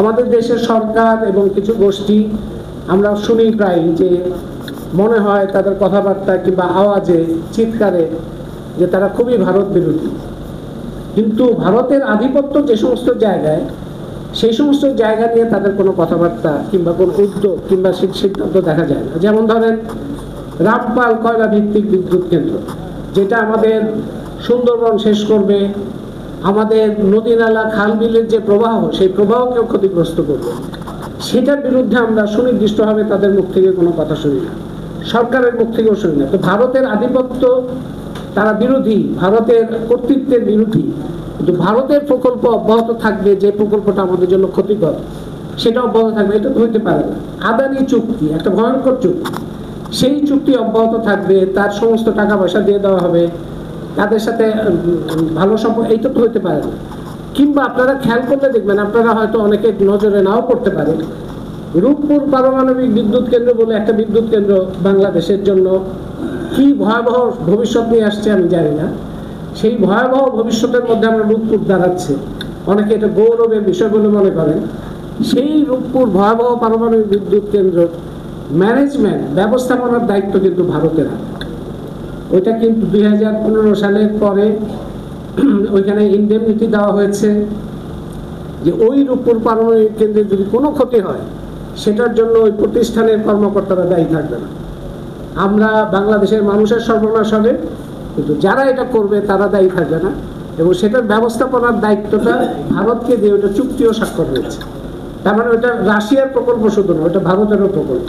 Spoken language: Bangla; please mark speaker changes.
Speaker 1: আমাদের দেশের সরকার এবং কিছু গোষ্ঠী আমরা শুনি প্রায় যে মনে হয় তাদের কথাবার্তা কিংবা আওয়াজে চিৎকারে যে তারা খুবই ভারত বিরোধী, কিন্তু ভারতের আধিপত্য যে সমস্ত জায়গায় সেই সমস্ত জায়গা নিয়ে তাদের কোনো কথাবার্তা কিংবা কোনো উদ্যোগ কিংবা সিদ্ধান্ত দেখা যায় না। যেমন ধরেন রামপাল কয়লা ভিত্তিক বিদ্যুৎ কেন্দ্র, যেটা আমাদের সুন্দরবন শেষ করবে, আমাদের নদী নালা খাল বিলের যে প্রবাহ সেই প্রবাহকেও ক্ষতিগ্রস্ত করবে, সেটার বিরুদ্ধে আমরা সুনির্দিষ্টভাবে তাদের মুখ থেকে কোনো কথা শুনি না, সরকারের মুখ থেকেও শুনি না। তো ভারতের আধিপত্য তারা বিরোধী, ভারতের কর্তৃত্বের বিরোধী, কিন্তু ভারতের প্রকল্প অব্যাহত থাকবে, যে প্রকল্পটা আমাদের জন্য ক্ষতিকর সেটা অব্যাহত থাকবে, এটা তো হইতে পারে না। আদানি চুক্তি একটা ভয়ঙ্কর চুক্তি, সেই চুক্তি অব্যাহত থাকবে, তার সমস্ত টাকা পয়সা দিয়ে দেওয়া হবে, তাদের সাথে ভালো সম্পর্ক, এইটা তো হইতে পারে না। কিংবা আপনারা খেয়াল করলে দেখবেন, আপনারা হয়তো অনেকে নজরে নাও পড়তে পারেন, রূপপুর পারমাণবিক বিদ্যুৎ কেন্দ্র বলে একটা বিদ্যুৎ কেন্দ্র বাংলাদেশের জন্য কি ভয়াবহ ভবিষ্যৎ নিয়ে আসছে আমি জানি না। সেই ভয়াবহ ভবিষ্যতের মধ্যে আমরা রূপপুর দাঁড়াচ্ছে, অনেকে এটা গৌরবের বিষয় বলে মনে করেন। সেই রূপপুর ভয়াবহ পারমাণবিক বিদ্যুৎ কেন্দ্র ম্যানেজমেন্ট ব্যবস্থাপনার দায়িত্ব কিন্তু ভারতের। ওইটা কিন্তু 2015 সালের পরে ওইখানে ইনডেমনিটি দেওয়া হয়েছে যে ওই রূপপুর পারমাণবিক কেন্দ্রে যদি কোনো ক্ষতি হয় সেটার জন্য ওই প্রতিষ্ঠানের কর্মকর্তারা দায়ী থাকবে না। আমরা বাংলাদেশের মানুষের সর্বনাশ হবে, কিন্তু যারা এটা করবে তারা দায়ী থাকবে না, এবং সেটার ব্যবস্থাপনার দায়িত্বটা ভারতকে দিয়ে ওটা চুক্তিও স্বাক্ষর হয়েছে। তার মানে ওটা রাশিয়ার প্রকল্প শুধু না, ওটা ভারতেরও প্রকল্প।